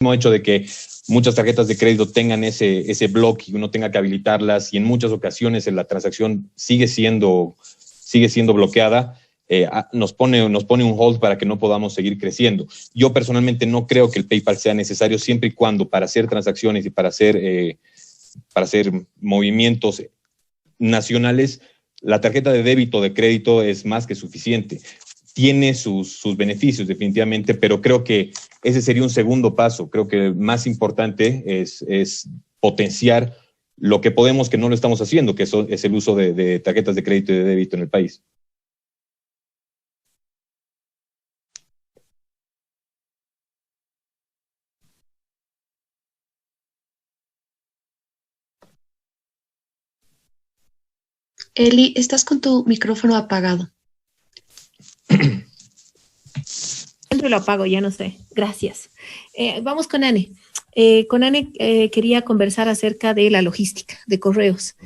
hecho de que muchas tarjetas de crédito tengan ese bloque y uno tenga que habilitarlas, y en muchas ocasiones la transacción sigue siendo bloqueada, nos pone un hold para que no podamos seguir creciendo. Yo personalmente no creo que el PayPal sea necesario, siempre y cuando para hacer transacciones y para hacer movimientos nacionales, la tarjeta de débito o de crédito es más que suficiente. Tiene sus beneficios definitivamente, pero creo que ese sería un segundo paso. Creo que más importante es potenciar lo que podemos, que no lo estamos haciendo, que es el uso de tarjetas de crédito y de débito en el país. Eli, estás con tu micrófono apagado. Siempre lo apago, ya no sé. Gracias. Vamos con Anne. Con Anne quería conversar acerca de la logística de correos.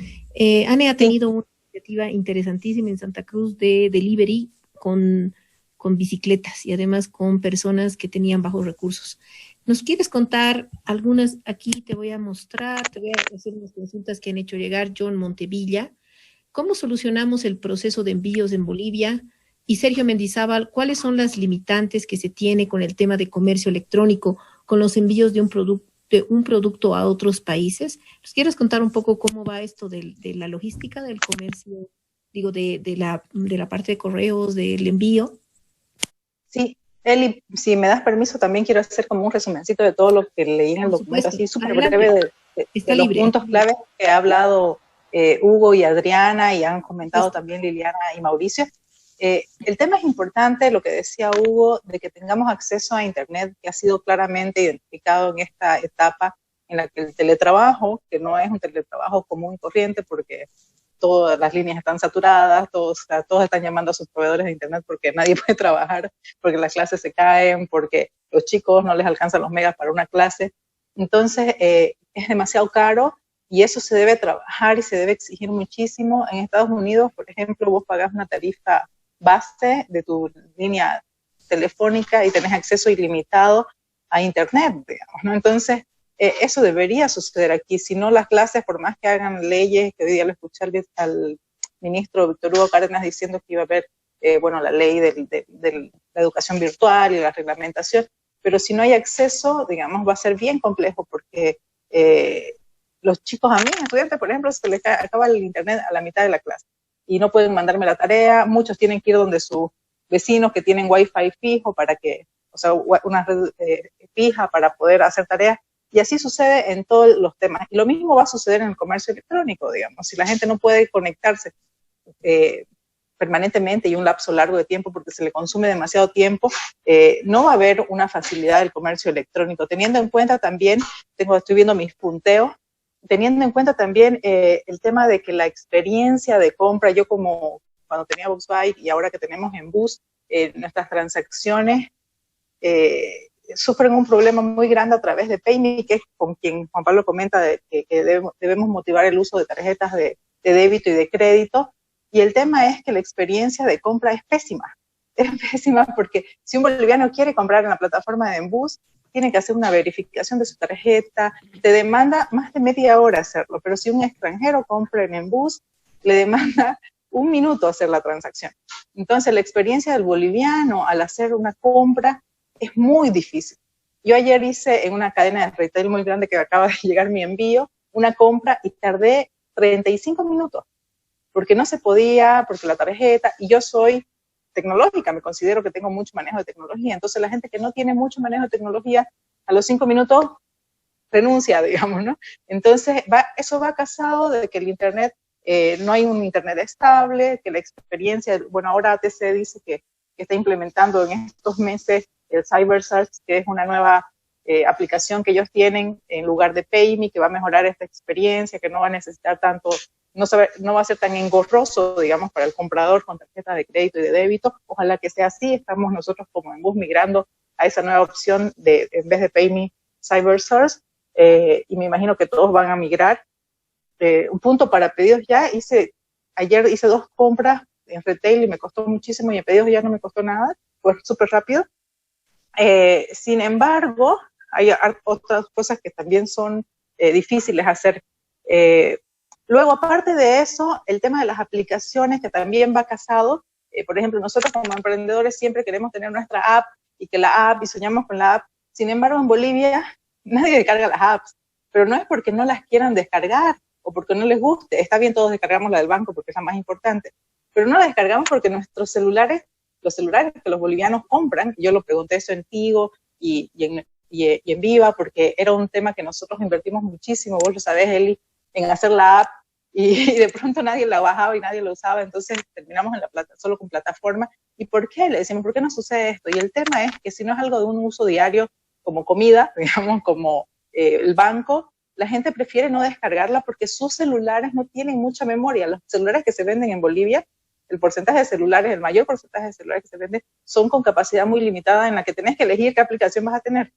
Anne ha tenido una iniciativa interesantísima en Santa Cruz de delivery con bicicletas y además con personas que tenían bajos recursos. ¿Nos quieres contar algunas? Aquí te voy a mostrar, te voy a hacer unas consultas que han hecho llegar John Montevilla. ¿Cómo solucionamos el proceso de envíos en Bolivia? Y Sergio Mendizábal, ¿cuáles son las limitantes que se tiene con el tema de comercio electrónico, con los envíos de un producto a otros países? ¿Nos quieres contar un poco cómo va esto de la logística del comercio, digo, de la parte de correos, del envío? Sí, Eli, si me das permiso, también quiero hacer como un resumencito de todo lo que leí en el documento, así súper breve de los puntos claves que ha hablado Hugo y Adriana, y han comentado también Liliana y Mauricio. El tema es importante, lo que decía Hugo, de que tengamos acceso a Internet, que ha sido claramente identificado en esta etapa en la que el teletrabajo, que no es un teletrabajo común y corriente, porque todas las líneas están saturadas, todos están llamando a sus proveedores de Internet porque nadie puede trabajar, porque las clases se caen, porque los chicos no les alcanzan los megas para una clase. Entonces, es demasiado caro, y eso se debe trabajar y se debe exigir muchísimo. En Estados Unidos, por ejemplo, vos pagás una tarifa base de tu línea telefónica y tenés acceso ilimitado a Internet, digamos, ¿no? Entonces, eso debería suceder aquí. Si no, las clases, por más que hagan leyes, que hoy día lo escuché al ministro Víctor Hugo Cárdenas diciendo que iba a haber, la ley de la educación virtual y la reglamentación, pero si no hay acceso, digamos, va a ser bien complejo, porque los chicos, a mis estudiantes, por ejemplo, se les acaba el Internet a la mitad de la clase y no pueden mandarme la tarea. Muchos tienen que ir donde sus vecinos que tienen wifi fijo una red fija para poder hacer tareas, y así sucede en todos los temas. Y lo mismo va a suceder en el comercio electrónico, digamos. Si la gente no puede conectarse permanentemente y un lapso largo de tiempo porque se le consume demasiado tiempo, no va a haber una facilidad del comercio electrónico. Teniendo en cuenta también, estoy viendo mis punteos, teniendo en cuenta también el tema de que la experiencia de compra, yo como cuando tenía Volkswagen y ahora que tenemos en Bus, nuestras transacciones sufren un problema muy grande a través de PayMe, que es con quien Juan Pablo comenta que debemos motivar el uso de tarjetas de débito y de crédito. Y el tema es que la experiencia de compra es pésima. Es pésima porque si un boliviano quiere comprar en la plataforma de Embus, tiene que hacer una verificación de su tarjeta, te demanda más de media hora hacerlo, pero si un extranjero compra en Embus, le demanda 1 minuto hacer la transacción. Entonces la experiencia del boliviano al hacer una compra es muy difícil. Yo ayer hice en una cadena de retail muy grande que acaba de llegar mi envío, una compra y tardé 35 minutos, porque no se podía, porque la tarjeta, y yo soy tecnológica, me considero que tengo mucho manejo de tecnología, entonces la gente que no tiene mucho manejo de tecnología, a los 5 minutos renuncia, digamos, ¿no? Entonces, eso va casado de que el Internet, no hay un Internet estable, que la experiencia, ahora ATC dice que está implementando en estos meses el CyberSearch, que es una nueva aplicación que ellos tienen en lugar de PayMe, que va a mejorar esta experiencia, que no va a necesitar tanto, no va a ser tan engorroso, digamos, para el comprador con tarjeta de crédito y de débito. Ojalá que sea así. Estamos nosotros como en Bus migrando a esa nueva opción de, en vez de PayMe, CyberSearch, y me imagino que todos van a migrar. Un punto para pedidos ya, ayer hice 2 compras en retail y me costó muchísimo, y en pedidos ya no me costó nada, fue súper rápido. Sin embargo, hay otras cosas que también son difíciles hacer. Luego, aparte de eso, el tema de las aplicaciones, que también va casado. Por ejemplo, nosotros como emprendedores siempre queremos tener nuestra app y que la app, y soñamos con la app. Sin embargo, en Bolivia nadie descarga las apps, pero no es porque no las quieran descargar o porque no les guste. Está bien, todos descargamos la del banco porque es la más importante, pero no la descargamos porque nuestros celulares, los celulares que los bolivianos compran, yo lo pregunté eso en Tigo y en Viva, porque era un tema que nosotros invertimos muchísimo, vos lo sabés, Eli, en hacer la app, y de pronto nadie la bajaba y nadie la usaba, entonces terminamos en solo con plataforma. ¿Y por qué? Le decimos, ¿por qué no sucede esto? Y el tema es que si no es algo de un uso diario, como comida, digamos, como el banco, la gente prefiere no descargarla porque sus celulares no tienen mucha memoria. Los celulares que se venden en Bolivia, el porcentaje de celulares, el mayor porcentaje de celulares que se venden, son con capacidad muy limitada en la que tenés que elegir qué aplicación vas a tener.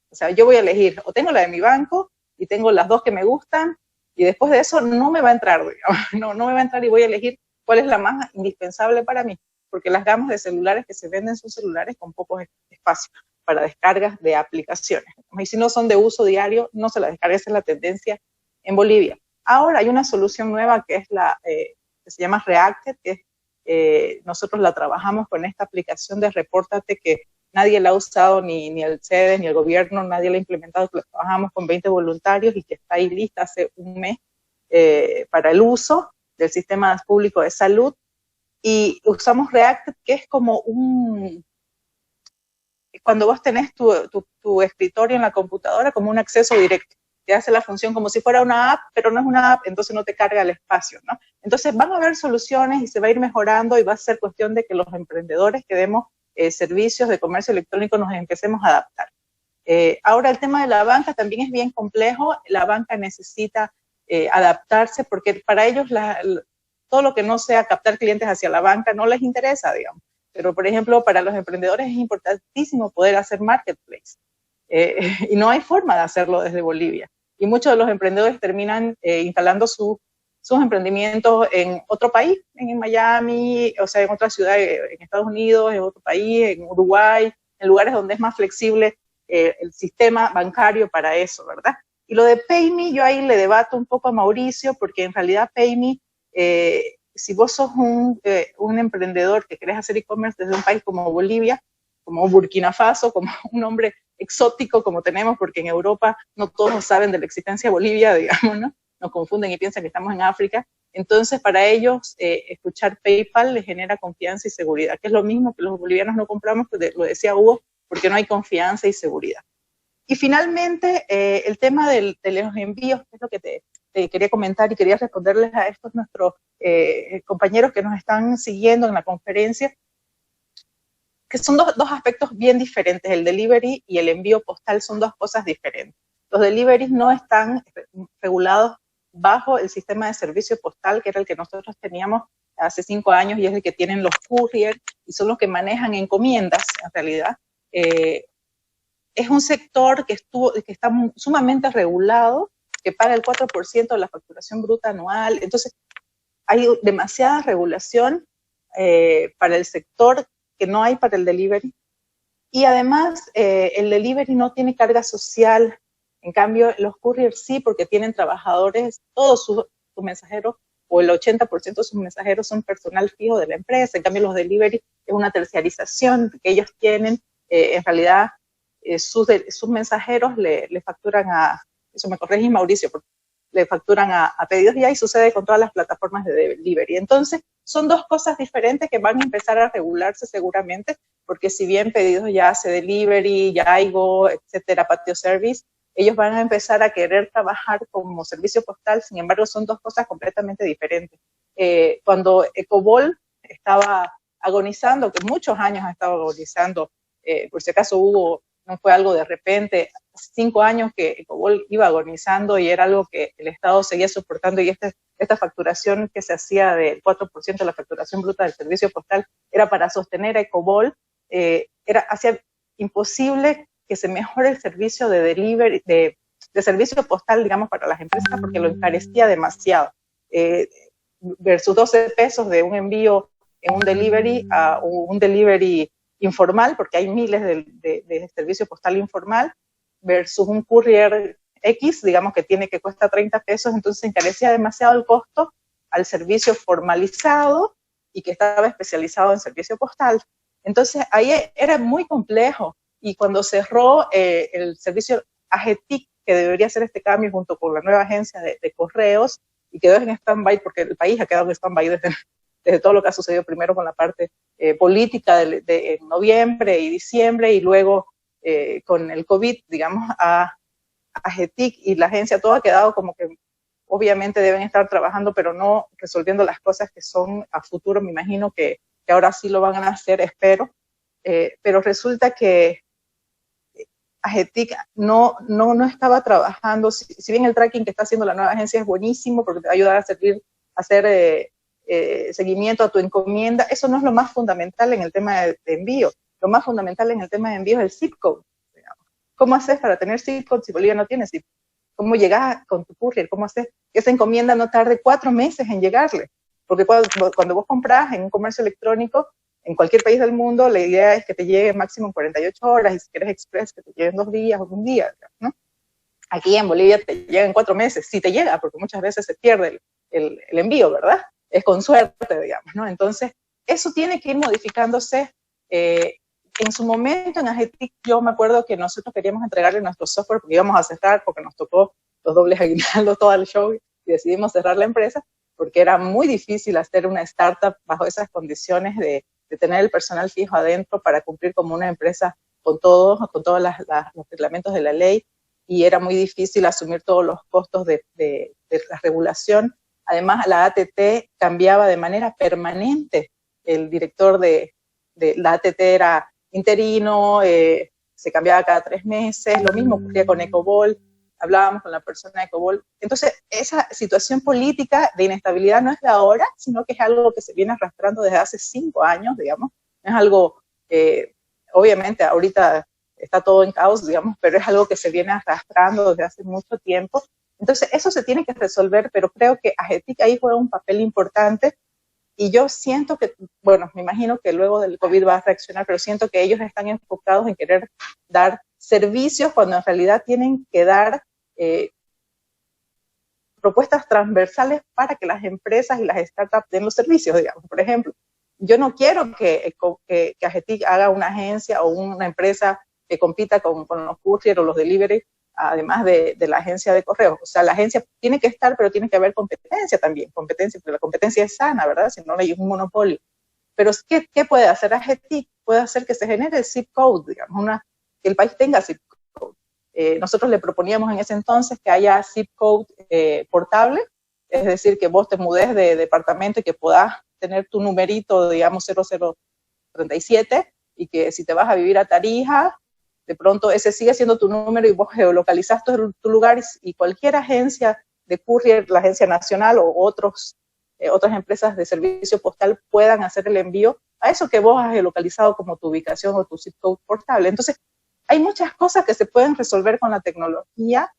O sea, yo voy a elegir, o tengo la de mi banco, y tengo las dos que me gustan, y después de eso no me va a entrar, digamos, no me va a entrar y voy a elegir cuál es la más indispensable para mí, porque las gamas de celulares que se venden son celulares con poco espacio para descargas de aplicaciones. Y si no son de uso diario, no se las descarga, esa es la tendencia en Bolivia. Ahora hay una solución nueva que es que se llama Reacted, que nosotros la trabajamos con esta aplicación de Repórtate, que nadie la ha usado, ni el CEDES, ni el gobierno, nadie la ha implementado. Trabajamos con 20 voluntarios y que está ahí lista hace un mes para el uso del sistema público de salud. Y usamos React, que es como cuando vos tenés tu escritorio en la computadora, como un acceso directo. Te hace la función como si fuera una app, pero no es una app, entonces no te carga el espacio, ¿no? Entonces van a haber soluciones y se va a ir mejorando y va a ser cuestión de que los emprendedores que demos servicios de comercio electrónico nos empecemos a adaptar. Ahora el tema de la banca también es bien complejo. La banca necesita adaptarse porque para ellos todo lo que no sea captar clientes hacia la banca no les interesa, digamos. Pero, por ejemplo, para los emprendedores es importantísimo poder hacer marketplace. Y no hay forma de hacerlo desde Bolivia. Y muchos de los emprendedores terminan instalando sus emprendimientos en otro país, en Miami, o sea, en otra ciudad, en Estados Unidos, en otro país, en Uruguay, en lugares donde es más flexible el sistema bancario para eso, ¿verdad? Y lo de PayMe, yo ahí le debato un poco a Mauricio, porque en realidad PayMe, si vos sos un emprendedor que querés hacer e-commerce desde un país como Bolivia, como Burkina Faso, como un nombre exótico como tenemos, porque en Europa no todos saben de la existencia de Bolivia, digamos, ¿no? Nos confunden y piensan que estamos en África. Entonces, para ellos, escuchar PayPal les genera confianza y seguridad, que es lo mismo que los bolivianos no compramos, lo decía Hugo, porque no hay confianza y seguridad. Y finalmente, el tema de los envíos, que es lo que te quería comentar y quería responderles a estos nuestros compañeros que nos están siguiendo en la conferencia, que son dos aspectos bien diferentes. El delivery y el envío postal son dos cosas diferentes. Los deliveries no están regulados bajo el sistema de servicio postal, que era el que nosotros teníamos hace 5 años, y es el que tienen los couriers, y son los que manejan encomiendas, en realidad. Es un sector que está sumamente regulado, que paga el 4% de la facturación bruta anual. Entonces, hay demasiada regulación para el sector que no hay para el delivery. Y además, el delivery no tiene carga social. En cambio, los couriers sí, porque tienen trabajadores, todos sus mensajeros, o el 80% de sus mensajeros son personal fijo de la empresa. En cambio, los delivery es una terciarización que ellos tienen. En realidad, sus mensajeros le facturan eso me corregís, Mauricio, porque le facturan a pedidos, y ahí sucede con todas las plataformas de delivery. Entonces, son dos cosas diferentes que van a empezar a regularse seguramente, porque si bien Pedidos Ya hace delivery, Yaigo, etcétera, Patio Service, ellos van a empezar a querer trabajar como servicio postal. Sin embargo, son dos cosas completamente diferentes. Cuando Ecobol estaba agonizando, que muchos años ha estado agonizando, por si acaso no fue algo de repente, 5 años que Ecobol iba agonizando y era algo que el Estado seguía soportando, y esta facturación que se hacía del 4% de la facturación bruta del servicio postal era para sostener a Ecobol, hacía imposible que se mejore el servicio de delivery, de servicio postal, digamos, para las empresas, porque lo encarecía demasiado. Versus 12 pesos de un envío en un delivery a un delivery informal, porque hay miles de servicio postal informal, versus un courier X, digamos que cuesta 30 pesos, entonces encarecía demasiado el costo al servicio formalizado y que estaba especializado en servicio postal. Entonces ahí era muy complejo, y cuando cerró el servicio AGETIC, que debería hacer este cambio junto con la nueva agencia de correos, y quedó en stand-by porque el país ha quedado en stand-by desde todo lo que ha sucedido primero con la parte política de noviembre y diciembre, y luego con el COVID, digamos, a AGETIC y la agencia, todo ha quedado como que obviamente deben estar trabajando, pero no resolviendo las cosas que son a futuro. Me imagino que ahora sí lo van a hacer, espero, pero resulta que AGETIC no estaba trabajando, si bien el tracking que está haciendo la nueva agencia es buenísimo porque te va a ayudar a hacer seguimiento a tu encomienda, eso no es lo más fundamental en el tema de envío. Lo más fundamental en el tema de envío es el zip code. Digamos. ¿Cómo haces para tener zip code si Bolivia no tiene zip code? ¿Cómo llegas con tu courier? ¿Cómo haces que esa encomienda no tarde 4 meses en llegarle? Porque cuando vos compras en un comercio electrónico, en cualquier país del mundo, la idea es que te llegue máximo en 48 horas, y si quieres express, que te llegue en 2 días o 1 día, ¿no? Aquí en Bolivia te llega en 4 meses, si te llega, porque muchas veces se pierde el envío, ¿verdad? Es con suerte, digamos, ¿no? Entonces, eso tiene que ir modificándose. En su momento en AGETIC, yo me acuerdo que nosotros queríamos entregarle nuestro software porque íbamos a cerrar, porque nos tocó los dobles aguinaldos, todo el show, y decidimos cerrar la empresa, porque era muy difícil hacer una startup bajo esas condiciones de tener el personal fijo adentro para cumplir como una empresa con todos los reglamentos de la ley, y era muy difícil asumir todos los costos de la regulación. Además, la ATT cambiaba de manera permanente. El director de la ATT era interino, se cambiaba cada 3 meses, lo mismo ocurría con Ecobol, hablábamos con la persona de Ecobol. Entonces, esa situación política de inestabilidad no es de ahora, sino que es algo que se viene arrastrando desde hace 5 años, digamos. No es algo, obviamente ahorita está todo en caos, digamos, pero es algo que se viene arrastrando desde hace mucho tiempo. Entonces, eso se tiene que resolver, pero creo que AGETIC ahí juega un papel importante. Y yo siento que, bueno, me imagino que luego del COVID va a reaccionar, pero siento que ellos están enfocados en querer dar servicios cuando en realidad tienen que dar propuestas transversales para que las empresas y las startups den los servicios, digamos. Por ejemplo, yo no quiero que AGETIC haga una agencia o una empresa que compita con los courier o los delivery, además de la agencia de correos. O sea, la agencia tiene que estar, pero tiene que haber competencia también, porque la competencia es sana, ¿verdad? Si no, hay un monopolio. Pero ¿qué puede hacer AGETIC? Puede hacer que se genere el zip code, digamos, que el país tenga zip code. Nosotros le proponíamos en ese entonces que haya zip code portable, es decir, que vos te mudes de departamento y que podás tener tu numerito, digamos, 0037, y que si te vas a vivir a Tarija, de pronto ese sigue siendo tu número y vos geolocalizás tu lugar, y cualquier agencia de courier, la agencia nacional o otras empresas de servicio postal puedan hacer el envío a eso que vos has geolocalizado como tu ubicación o tu zip code portable. Entonces, hay muchas cosas que se pueden resolver con la tecnología.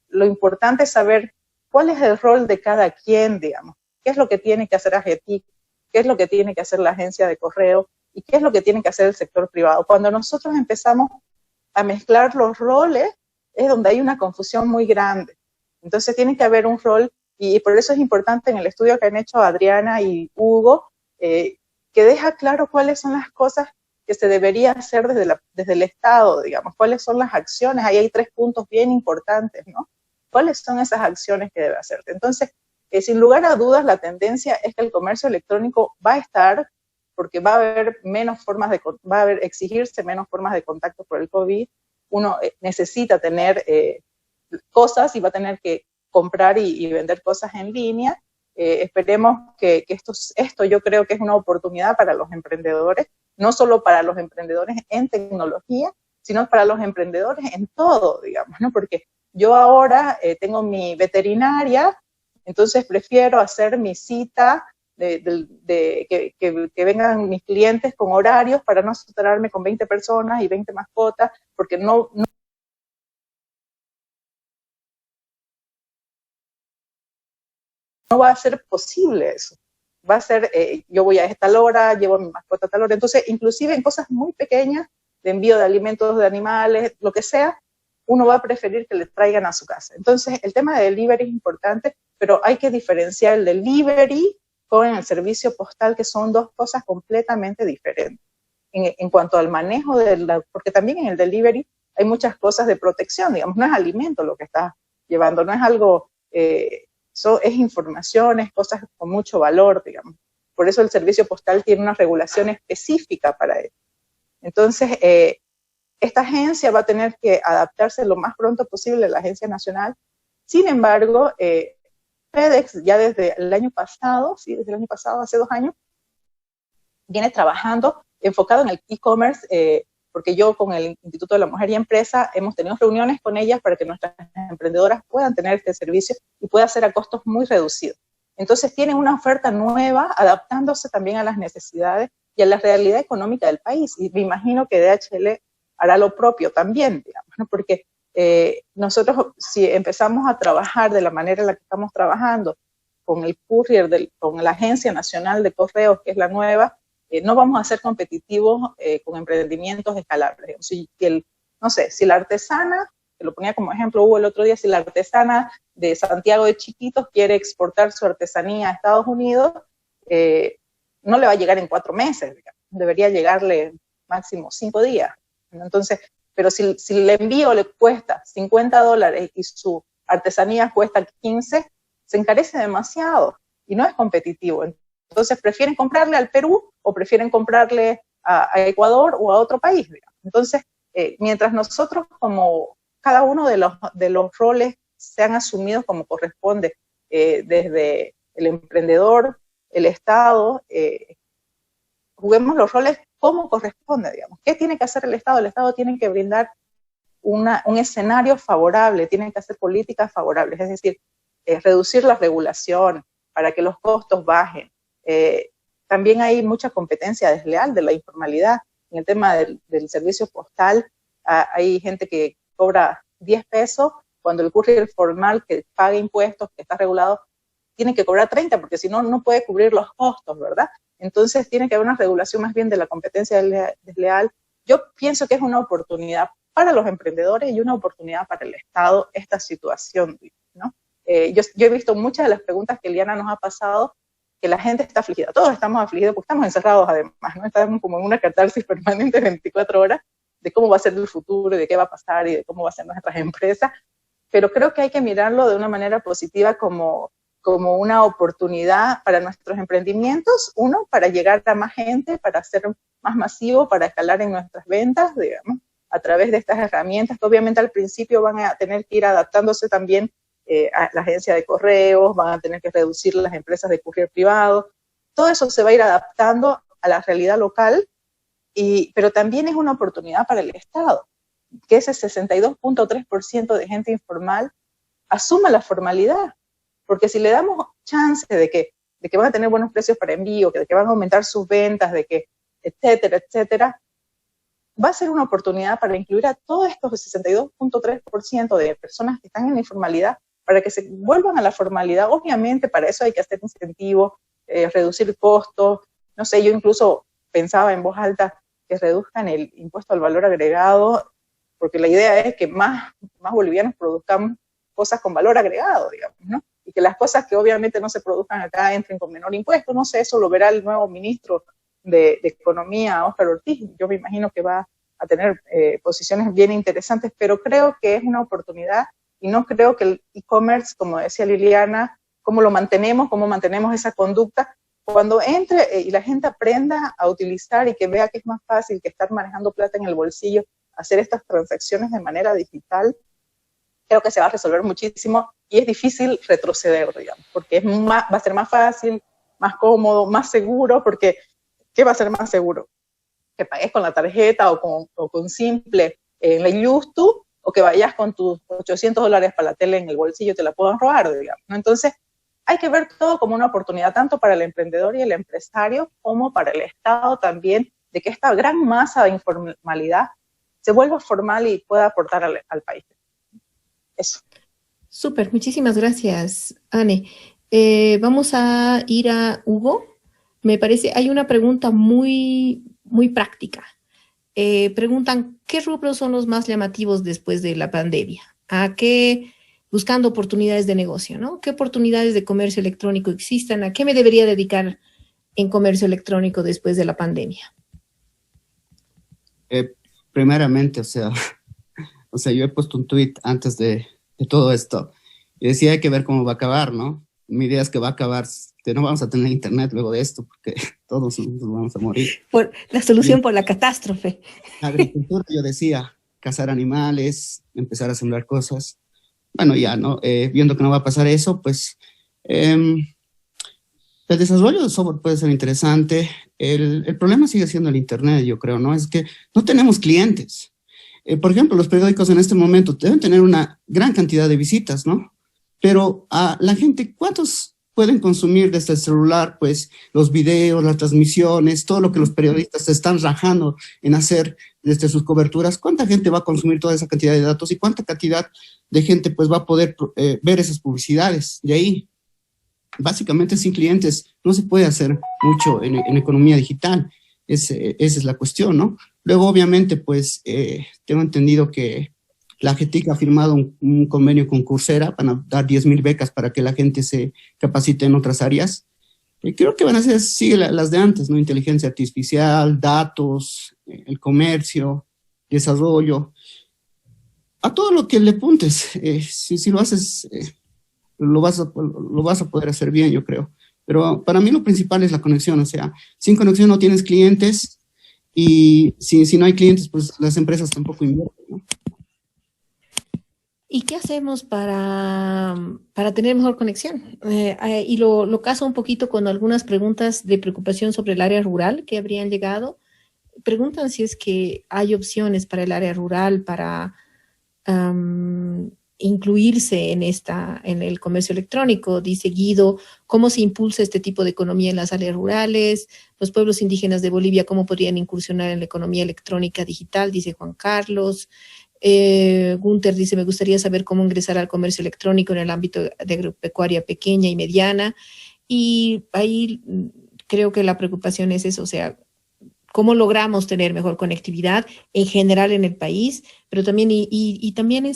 Lo importante es saber cuál es el rol de cada quien, digamos. ¿Qué es lo que tiene que hacer AGETIC? ¿Qué es lo que tiene que hacer la agencia de correo? ¿Y qué es lo que tiene que hacer el sector privado? Cuando nosotros empezamos a mezclar los roles, es donde hay una confusión muy grande. Entonces tiene que haber un rol, y por eso es importante en el estudio que han hecho Adriana y Hugo, que deja claro cuáles son las cosas que se debería hacer desde el Estado, digamos, cuáles son las acciones. Ahí hay 3 puntos bien importantes, ¿no? ¿Cuáles son esas acciones que debe hacer? Entonces, sin lugar a dudas, la tendencia es que el comercio electrónico va a estar, porque va a haber exigirse menos formas de contacto por el COVID. Uno necesita tener cosas y va a tener que comprar y vender cosas en línea. Esperemos que esto yo creo que es una oportunidad para los emprendedores, no solo para los emprendedores en tecnología, sino para los emprendedores en todo, digamos, ¿no? Porque yo ahora tengo mi veterinaria, entonces prefiero hacer mi cita que vengan mis clientes con horarios para no saturarme con 20 personas y 20 mascotas, porque no va a ser posible eso. Va a ser, yo voy a tal hora, llevo a mi mascota a tal hora. Entonces, inclusive en cosas muy pequeñas, de envío de alimentos de animales, lo que sea, uno va a preferir que le traigan a su casa. Entonces, el tema de delivery es importante, pero hay que diferenciar el delivery con el servicio postal, que son dos cosas completamente diferentes. En cuanto al manejo porque también en el delivery hay muchas cosas de protección, digamos, no es alimento lo que estás llevando, no es algo, es información, es cosas con mucho valor, digamos. Por eso el servicio postal tiene una regulación específica para eso. Entonces, esta agencia va a tener que adaptarse lo más pronto posible a la agencia nacional. Sin embargo, FedEx ya desde el año pasado, sí, desde el año pasado, hace 2 años, viene trabajando enfocado en el e-commerce, porque yo con el Instituto de la Mujer y Empresa hemos tenido reuniones con ellas para que nuestras emprendedoras puedan tener este servicio y pueda ser a costos muy reducidos. Entonces tienen una oferta nueva, adaptándose también a las necesidades y a la realidad económica del país. Y me imagino que DHL hará lo propio también, digamos, ¿no? Porque nosotros, si empezamos a trabajar de la manera en la que estamos trabajando, con el courier, con la Agencia Nacional de Correos, que es la nueva, no vamos a ser competitivos con emprendimientos escalables. Si la artesana, que lo ponía como ejemplo Hugo el otro día, si la artesana de Santiago de Chiquitos quiere exportar su artesanía a Estados Unidos, no le va a llegar en 4 meses, digamos. Debería llegarle máximo 5 días. Entonces, pero si el envío le cuesta $50 y su artesanía cuesta 15, se encarece demasiado y no es competitivo. Entonces, prefieren comprarle al Perú o prefieren comprarle a Ecuador o a otro país, digamos. Entonces, mientras nosotros, como cada uno de los roles sean asumidos como corresponde, desde el emprendedor, el Estado, juguemos los roles como corresponde, digamos. ¿Qué tiene que hacer el Estado? El Estado tiene que brindar un escenario favorable, tiene que hacer políticas favorables, es decir, reducir la regulación para que los costos bajen. También hay mucha competencia desleal de la informalidad. En el tema del servicio postal, hay gente que cobra 10 pesos, cuando el courier formal que paga impuestos, que está regulado, tiene que cobrar 30, porque si no, no puede cubrir los costos, ¿verdad? Entonces tiene que haber una regulación más bien de la competencia desleal. Yo pienso que es una oportunidad para los emprendedores y una oportunidad para el Estado esta situación, ¿no? Yo he visto muchas de las preguntas que Eliana nos ha pasado, que la gente está afligida, todos estamos afligidos porque estamos encerrados además, ¿no? Estamos como en una catarsis permanente 24 horas de cómo va a ser el futuro y de qué va a pasar y de cómo va a ser nuestras empresas, pero creo que hay que mirarlo de una manera positiva como una oportunidad para nuestros emprendimientos, uno, para llegar a más gente, para ser más masivo, para escalar en nuestras ventas, digamos, a través de estas herramientas que obviamente al principio van a tener que ir adaptándose también a la agencia de correos, van a tener que reducir las empresas de courier privado, todo eso se va a ir adaptando a la realidad local, pero también es una oportunidad para el Estado, que ese 62.3% de gente informal asuma la formalidad, porque si le damos chance de que van a tener buenos precios para envío, de que van a aumentar sus ventas, de que etcétera, etcétera, va a ser una oportunidad para incluir a todos estos 62.3% de personas que están en la informalidad para que se vuelvan a la formalidad. Obviamente para eso hay que hacer incentivos, reducir costos, no sé, yo incluso pensaba en voz alta que reduzcan el impuesto al valor agregado, porque la idea es que más bolivianos produzcamos cosas con valor agregado, digamos, ¿no? Y que las cosas que obviamente no se produzcan acá entren con menor impuesto, no sé, eso lo verá el nuevo ministro de Economía, Óscar Ortiz. Yo me imagino que va a tener posiciones bien interesantes, pero creo que es una oportunidad y no creo que el e-commerce, como decía Liliana, cómo mantenemos esa conducta, cuando entre y la gente aprenda a utilizar y que vea que es más fácil que estar manejando plata en el bolsillo, hacer estas transacciones de manera digital, creo que se va a resolver muchísimo y es difícil retroceder, digamos, porque va a ser más fácil, más cómodo, más seguro, porque ¿qué va a ser más seguro? Que pagues con la tarjeta o con simple en la Yustu, o que vayas con tus $800 para la tele en el bolsillo y te la puedan robar, digamos, ¿no? Entonces, hay que ver todo como una oportunidad, tanto para el emprendedor y el empresario, como para el Estado también, de que esta gran masa de informalidad se vuelva formal y pueda aportar al país. Eso. Súper, muchísimas gracias, Anne. Vamos a ir a Hugo. Me parece, hay una pregunta muy, muy práctica. preguntan qué rubros son los más llamativos después de la pandemia. Buscando oportunidades de negocio, ¿no? ¿Qué oportunidades de comercio electrónico existen? ¿A qué me debería dedicar en comercio electrónico después de la pandemia? Primeramente, o sea, yo he puesto un tweet antes de todo esto y decía hay que ver cómo va a acabar, ¿no? Mi idea es que va a acabar, que no vamos a tener internet luego de esto porque todos nos vamos a morir. Por la solución por la catástrofe. Agricultura, yo decía, cazar animales, empezar a sembrar cosas. Bueno, ya, ¿no? Viendo que no va a pasar eso, pues el desarrollo de software puede ser interesante. El problema sigue siendo el internet, yo creo, ¿no? Es que no tenemos clientes. Por ejemplo, los periódicos en este momento deben tener una gran cantidad de visitas, ¿no? Pero a la gente, ¿cuántos pueden consumir desde el celular, pues, los videos, las transmisiones, todo lo que los periodistas se están rajando en hacer desde sus coberturas? ¿Cuánta gente va a consumir toda esa cantidad de datos y cuánta cantidad de gente, pues, va a poder ver esas publicidades? De ahí, básicamente, sin clientes no se puede hacer mucho en economía digital. Esa es la cuestión, ¿no? Luego, obviamente, pues, tengo entendido que la GETIC ha firmado un convenio con Coursera, van a dar 10,000 becas para que la gente se capacite en otras áreas. Creo que van a ser, sigue las de antes, ¿no? Inteligencia artificial, datos, el comercio, desarrollo. A todo lo que le apuntes, si lo haces, lo vas a poder hacer bien, yo creo. Pero para mí lo principal es la conexión, o sea, sin conexión no tienes clientes y si no hay clientes, pues las empresas tampoco invierten, ¿no? ¿Y qué hacemos para tener mejor conexión? Y lo caso un poquito con algunas preguntas de preocupación sobre el área rural que habrían llegado. Preguntan si es que hay opciones para el área rural para incluirse en el comercio electrónico. Dice Guido, ¿cómo se impulsa este tipo de economía en las áreas rurales? Los pueblos indígenas de Bolivia, ¿cómo podrían incursionar en la economía electrónica digital? Dice Juan Carlos. Gunther dice, me gustaría saber cómo ingresar al comercio electrónico en el ámbito de agropecuaria pequeña y mediana. Y ahí creo que la preocupación es eso, o sea, cómo logramos tener mejor conectividad en general en el país, pero también, y también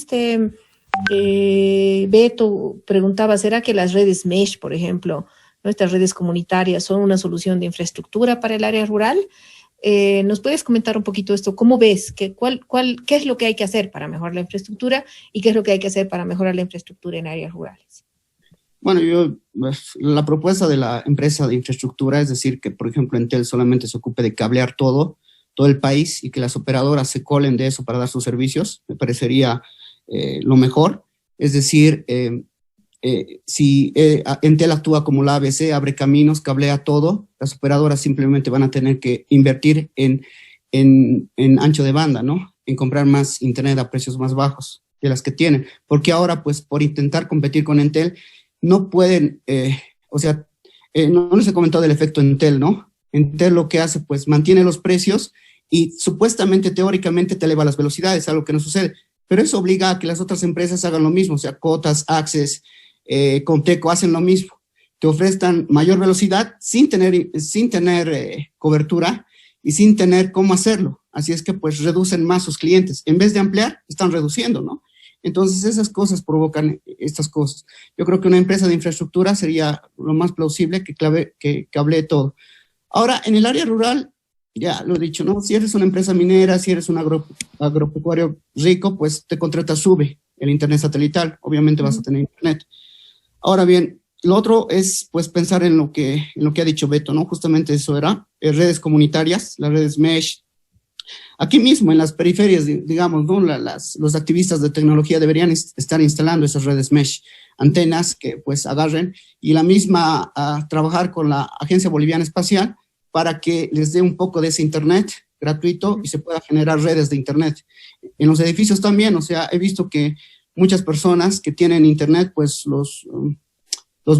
Beto preguntaba, ¿será que las redes Mesh, por ejemplo, nuestras redes comunitarias son una solución de infraestructura para el área rural? ¿Nos puedes comentar un poquito esto? ¿Cómo ves? ¿Qué es lo que hay que hacer para mejorar la infraestructura y qué es lo que hay que hacer para mejorar la infraestructura en áreas rurales? Bueno, la propuesta de la empresa de infraestructura es decir que, por ejemplo, Entel solamente se ocupe de cablear todo el país y que las operadoras se colen de eso para dar sus servicios, me parecería lo mejor. Es decir, si Entel actúa como la ABC, abre caminos, cablea todo, las operadoras simplemente van a tener que invertir en ancho de banda, ¿no? En comprar más internet a precios más bajos de las que tienen. Porque ahora, pues, por intentar competir con Entel, no pueden, no les he comentado del efecto Entel, ¿no? Entel lo que hace, pues, mantiene los precios y supuestamente, teóricamente, te eleva las velocidades, algo que no sucede. Pero eso obliga a que las otras empresas hagan lo mismo, o sea, Cotas, Access, Conteco hacen lo mismo. Te ofrecen mayor velocidad sin tener cobertura y sin tener cómo hacerlo. Así es que, pues, reducen más sus clientes. En vez de ampliar, están reduciendo, ¿no? Entonces, esas cosas provocan estas cosas. Yo creo que una empresa de infraestructura sería lo más plausible que cablee todo. Ahora, en el área rural, ya lo he dicho, ¿no? Si eres una empresa minera, si eres un agropecuario rico, pues te contratas SUBE, el internet satelital. Obviamente vas a tener internet. Ahora bien, lo otro es, pues, pensar en lo que ha dicho Beto, ¿no? Justamente eso era, redes comunitarias, las redes Mesh. Aquí mismo, en las periferias, digamos, ¿no? Los activistas de tecnología deberían estar instalando esas redes Mesh, antenas que, pues, agarren y la misma trabajar con la Agencia Boliviana Espacial para que les dé un poco de ese internet gratuito y se pueda generar redes de internet. En los edificios también, o sea, he visto que muchas personas que tienen internet, pues los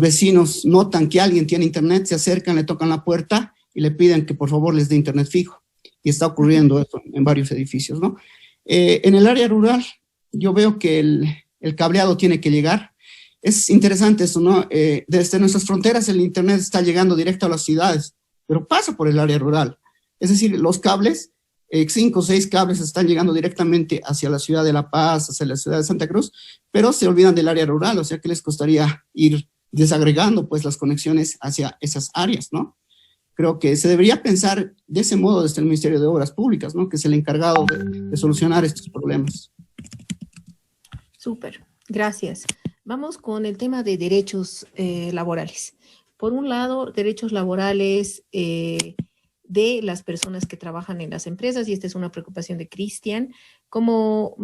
vecinos notan que alguien tiene internet, se acercan, le tocan la puerta y le piden que por favor les dé internet fijo. Y está ocurriendo eso en varios edificios, ¿no? En el área rural, yo veo que el cableado tiene que llegar. Es interesante eso, ¿no? Desde nuestras fronteras el internet está llegando directo a las ciudades, pero pasa por el área rural. Es decir, los cables 5 o 6 cables están llegando directamente hacia la ciudad de La Paz, hacia la ciudad de Santa Cruz, pero se olvidan del área rural, o sea que les costaría ir desagregando pues las conexiones hacia esas áreas, ¿no? Creo que se debería pensar de ese modo desde el Ministerio de Obras Públicas, ¿no? Que es el encargado de solucionar estos problemas. Súper, gracias. Vamos con el tema de derechos laborales. Por un lado, derechos laborales de las personas que trabajan en las empresas, y esta es una preocupación de Cristian. ¿Cómo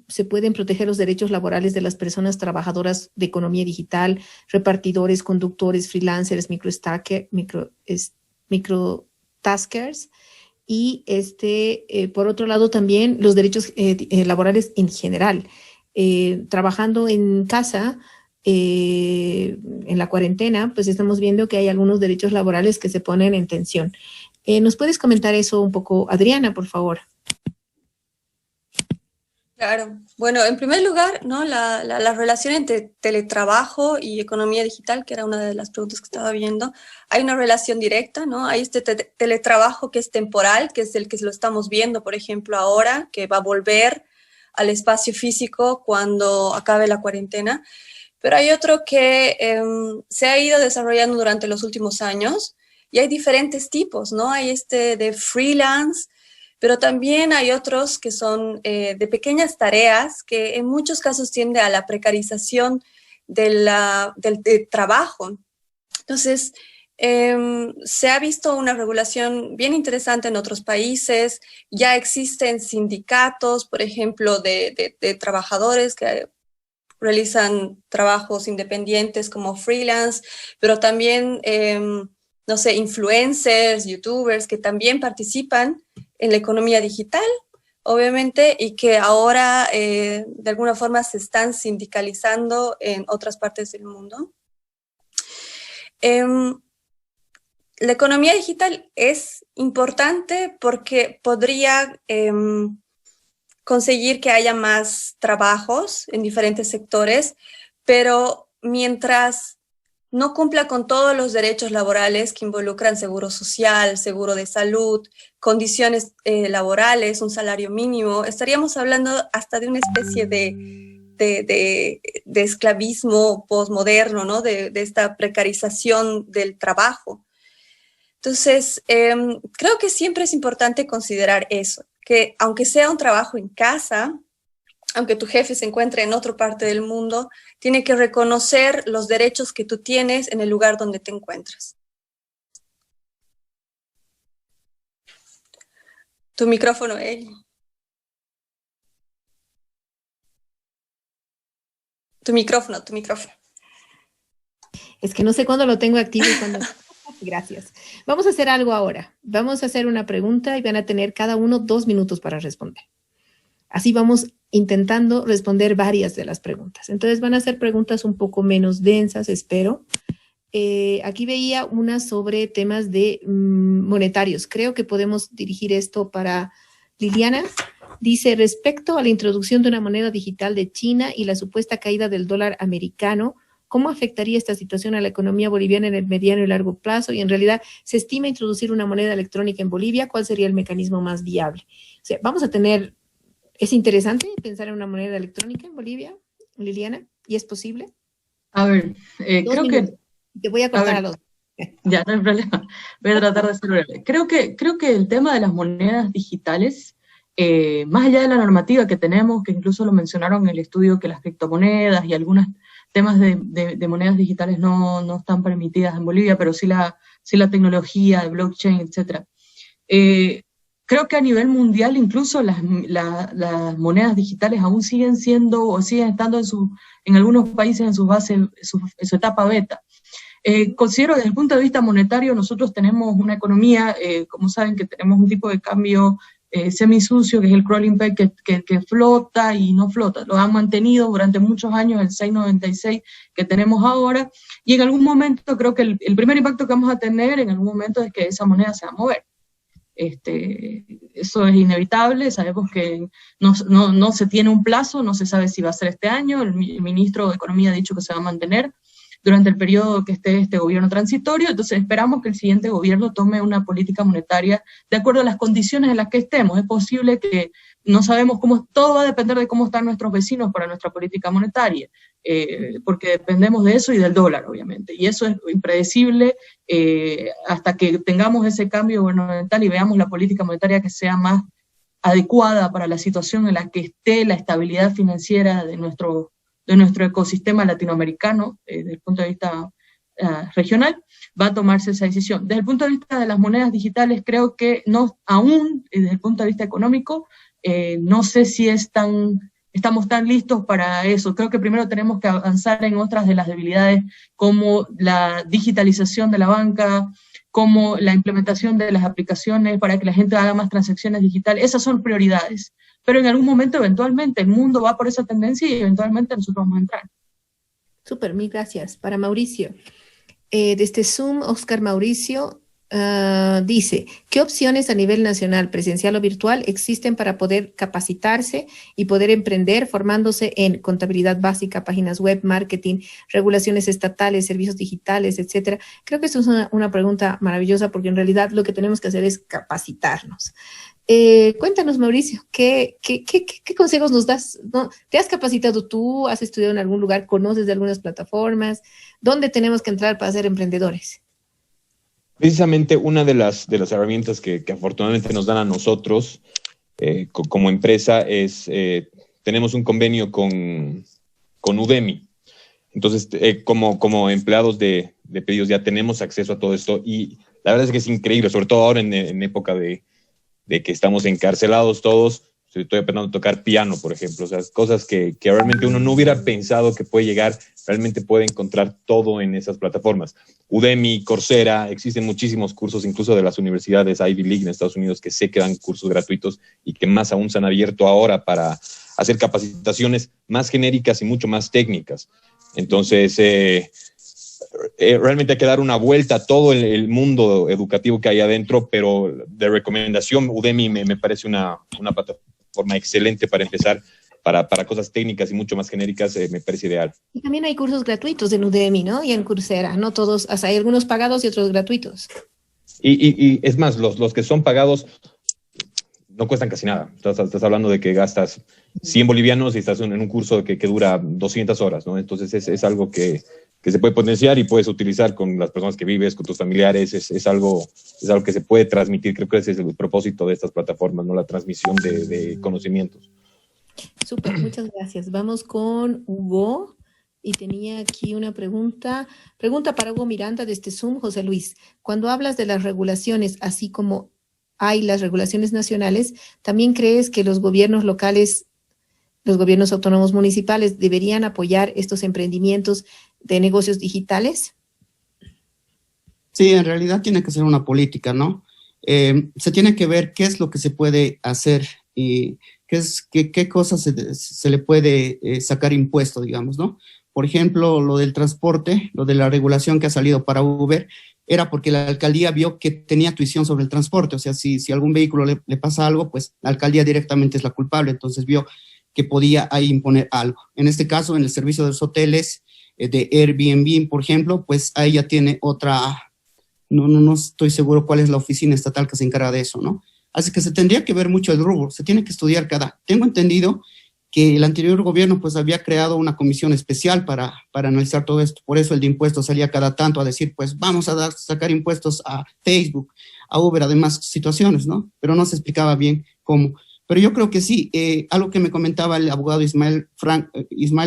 se pueden proteger los derechos laborales de las personas trabajadoras de economía digital, repartidores, conductores, freelancers, microtaskers? Y por otro lado también los derechos laborales en general. Trabajando en casa, en la cuarentena, pues estamos viendo que hay algunos derechos laborales que se ponen en tensión. ¿Nos puedes comentar eso un poco, Adriana, por favor? Claro. Bueno, en primer lugar, ¿no? La relación entre teletrabajo y economía digital, que era una de las preguntas que estaba viendo, hay una relación directa, ¿no? Hay este teletrabajo que es temporal, que es el que lo estamos viendo, por ejemplo, ahora, que va a volver al espacio físico cuando acabe la cuarentena. Pero hay otro que se ha ido desarrollando durante los últimos años, y hay diferentes tipos, ¿no? Hay de freelance, pero también hay otros que son de pequeñas tareas que en muchos casos tiende a la precarización del trabajo. Entonces, se ha visto una regulación bien interesante en otros países. Ya existen sindicatos, por ejemplo, de trabajadores que realizan trabajos independientes como freelance, pero también, no sé, influencers, youtubers que también participan en la economía digital, obviamente, y que ahora de alguna forma se están sindicalizando en otras partes del mundo. La economía digital es importante porque podría conseguir que haya más trabajos en diferentes sectores, pero mientras no cumpla con todos los derechos laborales que involucran seguro social, seguro de salud, condiciones laborales, un salario mínimo, estaríamos hablando hasta de una especie de esclavismo posmoderno, ¿no? De esta precarización del trabajo. Entonces, creo que siempre es importante considerar eso, que aunque sea un trabajo en casa, aunque tu jefe se encuentre en otra parte del mundo, tiene que reconocer los derechos que tú tienes en el lugar donde te encuentras. Tu micrófono, Eli. Tu micrófono. Es que no sé cuándo lo tengo activo y cuándo... Gracias. Vamos a hacer algo ahora. Vamos a hacer una pregunta y van a tener cada uno 2 minutos para responder. Así vamos intentando responder varias de las preguntas. Entonces van a ser preguntas un poco menos densas, espero. Aquí veía una sobre temas de monetarios. Creo que podemos dirigir esto para Liliana. Dice, respecto a la introducción de una moneda digital de China y la supuesta caída del dólar americano, ¿cómo afectaría esta situación a la economía boliviana en el mediano y largo plazo? Y en realidad, ¿se estima introducir una moneda electrónica en Bolivia? ¿Cuál sería el mecanismo más viable? O sea, vamos a tener... ¿Es interesante pensar en una moneda electrónica en Bolivia, Liliana? ¿Y es posible? A ver, creo que... Te voy a cortar a los... Ya, no hay problema. Voy a tratar de ser breve. Creo que el tema de las monedas digitales, más allá de la normativa que tenemos, que incluso lo mencionaron en el estudio, que las criptomonedas y algunos temas de monedas digitales no están permitidas en Bolivia, pero sí la tecnología de blockchain, etc. Creo que a nivel mundial incluso las monedas digitales aún siguen siendo o siguen estando en algunos países en su base, en su etapa beta. Considero desde el punto de vista monetario, nosotros tenemos una economía, como saben, que tenemos un tipo de cambio semisucio, que es el crawling peg, que flota y no flota. Lo han mantenido durante muchos años, el 6.96 que tenemos ahora, y en algún momento creo que el primer impacto que vamos a tener en algún momento es que esa moneda se va a mover. Eso es inevitable, sabemos que no se tiene un plazo, no se sabe si va a ser este año, el ministro de Economía ha dicho que se va a mantener, durante el periodo que esté este gobierno transitorio. Entonces esperamos que el siguiente gobierno tome una política monetaria de acuerdo a las condiciones en las que estemos. Es posible que no sabemos cómo, todo va a depender de cómo están nuestros vecinos para nuestra política monetaria, porque dependemos de eso y del dólar, obviamente, y eso es impredecible hasta que tengamos ese cambio gubernamental y veamos la política monetaria que sea más adecuada para la situación en la que esté la estabilidad financiera de nuestro ecosistema latinoamericano, desde el punto de vista regional, va a tomarse esa decisión. Desde el punto de vista de las monedas digitales, creo que no, aún desde el punto de vista económico, no sé si estamos tan listos para eso. Creo que primero tenemos que avanzar en otras de las debilidades, como la digitalización de la banca, como la implementación de las aplicaciones para que la gente haga más transacciones digitales. Esas son prioridades. Pero en algún momento, eventualmente, el mundo va por esa tendencia y eventualmente nosotros vamos a entrar. Súper, mil gracias. Para Mauricio. Desde Zoom, Oscar Mauricio dice, ¿qué opciones a nivel nacional, presencial o virtual, existen para poder capacitarse y poder emprender formándose en contabilidad básica, páginas web, marketing, regulaciones estatales, servicios digitales, etcétera? Creo que esto es una pregunta maravillosa porque en realidad lo que tenemos que hacer es capacitarnos. Cuéntanos, Mauricio, ¿qué consejos nos das? ¿No? ¿Te has capacitado tú? ¿Has estudiado en algún lugar? ¿Conoces de algunas plataformas? ¿Dónde tenemos que entrar para ser emprendedores? Precisamente una de las herramientas que afortunadamente nos dan a nosotros como empresa es, tenemos un convenio con Udemy. Entonces, como empleados de pedidos ya tenemos acceso a todo esto y la verdad es que es increíble, sobre todo ahora en época de que estamos encarcelados todos. Estoy aprendiendo a tocar piano, por ejemplo, o sea, cosas que realmente uno no hubiera pensado que puede llegar, realmente puede encontrar todo en esas plataformas. Udemy, Coursera, existen muchísimos cursos, incluso de las universidades Ivy League en Estados Unidos, que sé que dan cursos gratuitos y que más aún se han abierto ahora para hacer capacitaciones más genéricas y mucho más técnicas. Entonces, realmente hay que dar una vuelta a todo el mundo educativo que hay adentro, pero de recomendación, Udemy me parece una plataforma excelente para empezar, para cosas técnicas y mucho más genéricas, me parece ideal. Y también hay cursos gratuitos en Udemy, ¿no? Y en Coursera, no todos, o sea, hay algunos pagados y otros gratuitos. Y es más, los que son pagados no cuestan casi nada. Estás hablando de que gastas 100 bolivianos y estás en un curso que dura 200 horas, ¿no? Entonces es algo que se puede potenciar y puedes utilizar con las personas que vives, con tus familiares, es algo que se puede transmitir. Creo que ese es el propósito de estas plataformas, ¿no? La transmisión de conocimientos. Súper, muchas gracias. Vamos con Hugo, y tenía aquí una pregunta para Hugo Miranda desde Zoom, José Luis. Cuando hablas de las regulaciones, así como hay las regulaciones nacionales, ¿también crees que los gobiernos locales, los gobiernos autónomos municipales deberían apoyar estos emprendimientos de negocios digitales? Sí, en realidad tiene que ser una política, ¿no? Se tiene que ver qué es lo que se puede hacer y qué cosas se le puede sacar impuesto, digamos, ¿no? Por ejemplo, lo del transporte, lo de la regulación que ha salido para Uber, era porque la alcaldía vio que tenía tuición sobre el transporte. O sea, si algún vehículo le pasa algo, pues la alcaldía directamente es la culpable. Entonces vio que podía ahí imponer algo. En este caso, en el servicio de los hoteles, de Airbnb, por ejemplo, pues ahí ya tiene otra, no estoy seguro cuál es la oficina estatal que se encarga de eso, ¿no? Así que se tendría que ver mucho el rubro, se tiene que estudiar tengo entendido que el anterior gobierno pues había creado una comisión especial para analizar todo esto, por eso el de impuestos salía cada tanto a decir, pues vamos a sacar impuestos a Facebook, a Uber, a demás situaciones, ¿no? Pero no se explicaba bien cómo. Pero yo creo que sí, algo que me comentaba el abogado Ismael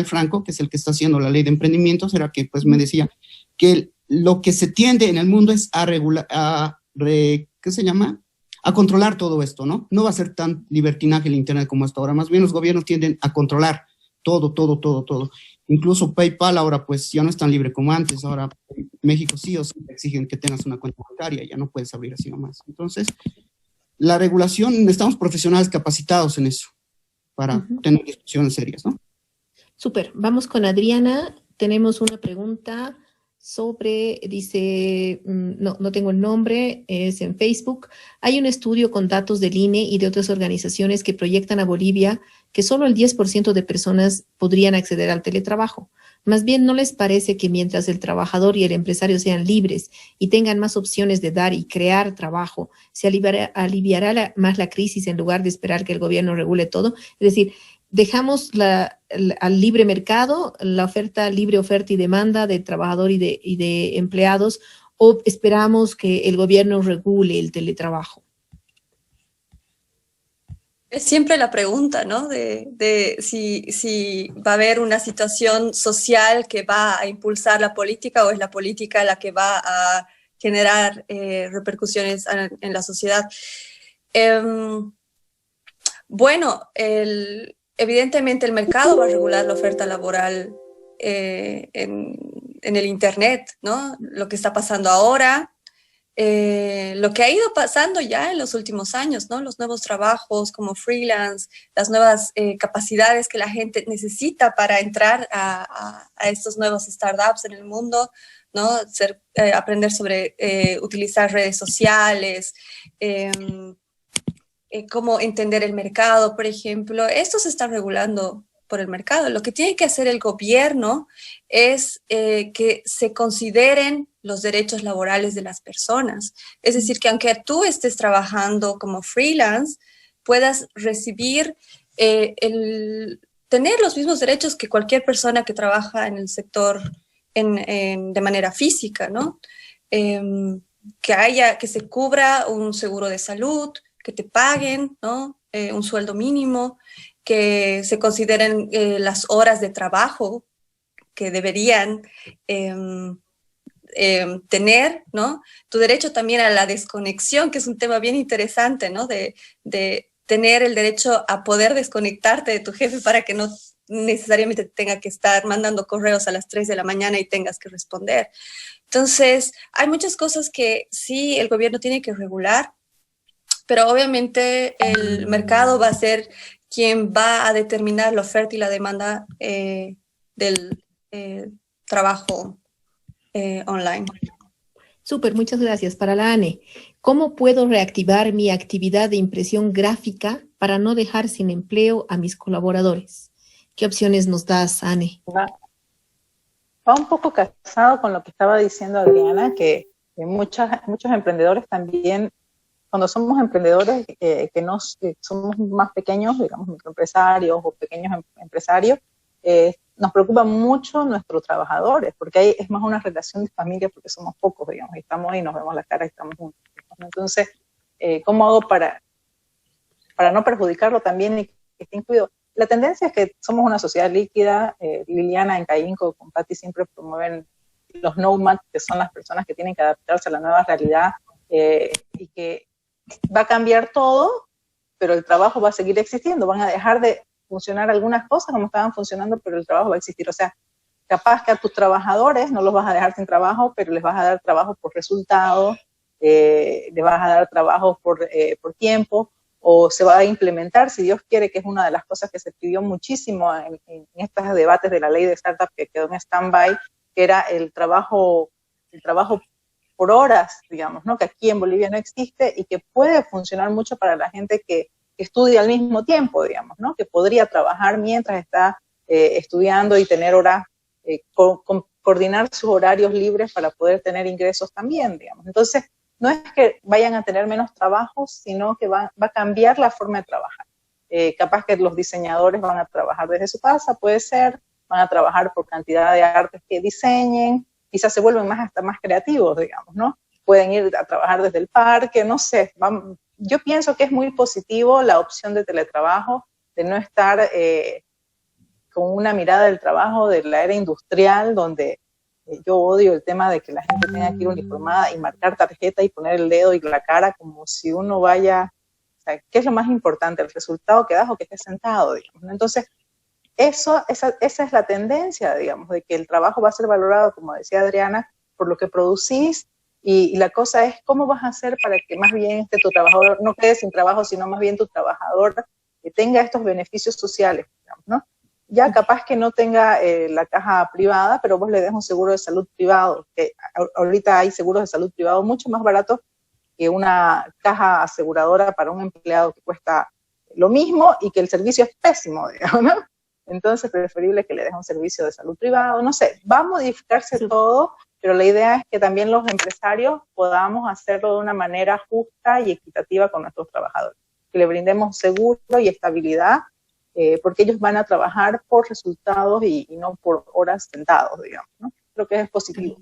Franco, que es el que está haciendo la ley de emprendimientos, era que pues me decía que lo que se tiende en el mundo es a controlar todo esto, ¿no? No va a ser tan libertinaje el Internet como hasta ahora, más bien los gobiernos tienden a controlar todo. Incluso PayPal ahora pues ya no es tan libre como antes, ahora México sí o sí exigen que tengas una cuenta bancaria, ya no puedes abrir así nomás. Entonces, la regulación, necesitamos profesionales capacitados en eso para tener discusiones serias, ¿no? Súper, vamos con Adriana, tenemos una pregunta sobre, dice, no tengo el nombre, es en Facebook. Hay un estudio con datos del INE y de otras organizaciones que proyectan a Bolivia que solo el 10% de personas podrían acceder al teletrabajo. Más bien, ¿no les parece que mientras el trabajador y el empresario sean libres y tengan más opciones de dar y crear trabajo, se aliviará más la crisis en lugar de esperar que el gobierno regule todo? Es decir, dejamos al libre mercado, la libre oferta y demanda de trabajador y de empleados, o esperamos que el gobierno regule el teletrabajo. Es siempre la pregunta, ¿no? De si va a haber una situación social que va a impulsar la política o es la política la que va a generar repercusiones en la sociedad. Bueno, evidentemente el mercado va a regular la oferta laboral en el Internet, ¿no? Lo que está pasando ahora, lo que ha ido pasando ya en los últimos años, ¿no? Los nuevos trabajos como freelance, las nuevas capacidades que la gente necesita para entrar a estos nuevos startups en el mundo, ¿no? Aprender sobre utilizar redes sociales, cómo entender el mercado, por ejemplo. Esto se está regulando por el mercado. Lo que tiene que hacer el gobierno es que se consideren los derechos laborales de las personas. Es decir, que aunque tú estés trabajando como freelance, puedas recibir, tener los mismos derechos que cualquier persona que trabaja en el sector de manera física, ¿no? Que se cubra un seguro de salud, que te paguen, ¿no? Un sueldo mínimo, que se consideren las horas de trabajo que deberían tener, ¿no? Tu derecho también a la desconexión, que es un tema bien interesante, ¿no? De tener el derecho a poder desconectarte de tu jefe para que no necesariamente tenga que estar mandando correos a las 3 de la mañana y tengas que responder. Entonces, hay muchas cosas que sí el gobierno tiene que regular, pero obviamente el mercado va a ser quien va a determinar la oferta y la demanda del trabajo online. Súper, muchas gracias. Para la ANE, ¿cómo puedo reactivar mi actividad de impresión gráfica para no dejar sin empleo a mis colaboradores? ¿Qué opciones nos das, ANE? Va un poco casado con lo que estaba diciendo Adriana, que muchos emprendedores también, cuando somos emprendedores somos más pequeños, digamos microempresarios o pequeños empresarios, nos preocupan mucho nuestros trabajadores, porque ahí es más una relación de familia, porque somos pocos, digamos, y estamos y nos vemos la cara y estamos juntos. Entonces, ¿cómo hago para no perjudicarlo también y que esté incluido? La tendencia es que somos una sociedad líquida. Liliana en Caínco con Patti siempre promueven los nomads, que son las personas que tienen que adaptarse a la nueva realidad y que va a cambiar todo, pero el trabajo va a seguir existiendo. Van a dejar de funcionar algunas cosas como estaban funcionando, pero el trabajo va a existir. O sea, capaz que a tus trabajadores no los vas a dejar sin trabajo, pero les vas a dar trabajo por resultado, les vas a dar trabajo por tiempo, o se va a implementar, si Dios quiere, que es una de las cosas que se pidió muchísimo en estos debates de la ley de startup que quedó en stand-by, que era el trabajo por horas, digamos, ¿no? Que aquí en Bolivia no existe y que puede funcionar mucho para la gente que estudia al mismo tiempo, digamos, ¿no? Que podría trabajar mientras está estudiando y tener horas, coordinar sus horarios libres para poder tener ingresos también, digamos. Entonces, no es que vayan a tener menos trabajo, sino que va a cambiar la forma de trabajar. Capaz que los diseñadores van a trabajar desde su casa, puede ser, van a trabajar por cantidad de artes que diseñen, quizás se vuelven hasta más creativos, digamos, ¿no? Pueden ir a trabajar desde el parque, no sé. Yo pienso que es muy positivo la opción de teletrabajo, de no estar con una mirada del trabajo de la era industrial, donde yo odio el tema de que la gente tenga que ir uniformada y marcar tarjeta y poner el dedo y la cara como si uno vaya, o sea, ¿qué es lo más importante? ¿El resultado que das o que estés sentado, digamos, ¿no? Entonces, esa es la tendencia, digamos, de que el trabajo va a ser valorado, como decía Adriana, por lo que producís, y la cosa es cómo vas a hacer para que más bien tu trabajador no quede sin trabajo, sino más bien tu trabajador que tenga estos beneficios sociales, digamos, ¿no? ya capaz que no tenga la caja privada, pero vos le des un seguro de salud privado, que ahorita hay seguros de salud privado mucho más baratos que una caja aseguradora para un empleado que cuesta lo mismo y que el servicio es pésimo, digamos, ¿no? Entonces, preferible que le des un servicio de salud privado, no sé, va a modificarse todo, pero la idea es que también los empresarios podamos hacerlo de una manera justa y equitativa con nuestros trabajadores, que le brindemos seguro y estabilidad, porque ellos van a trabajar por resultados y no por horas sentados, digamos, ¿no? Creo que es positivo.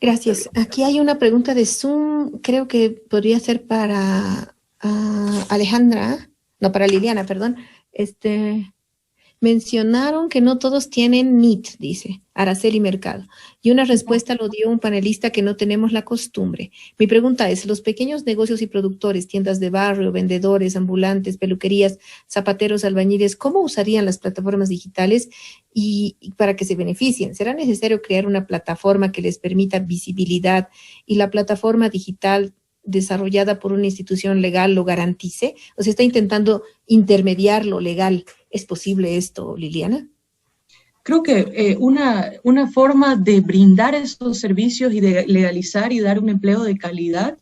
Gracias. Aquí hay una pregunta de Zoom, creo que podría ser para Alejandra, no, para Liliana, perdón. Mencionaron que no todos tienen NIT, dice, Araceli Mercado. Y una respuesta lo dio un panelista que no tenemos la costumbre. Mi pregunta es, ¿los pequeños negocios y productores, tiendas de barrio, vendedores, ambulantes, peluquerías, zapateros, albañiles, cómo usarían las plataformas digitales y para que se beneficien? ¿Será necesario crear una plataforma que les permita visibilidad y la plataforma digital desarrollada por una institución legal lo garantice? ¿O se está intentando intermediar lo legal? ¿Es posible esto, Liliana? Creo que una forma de brindar esos servicios y de legalizar y dar un empleo de calidad,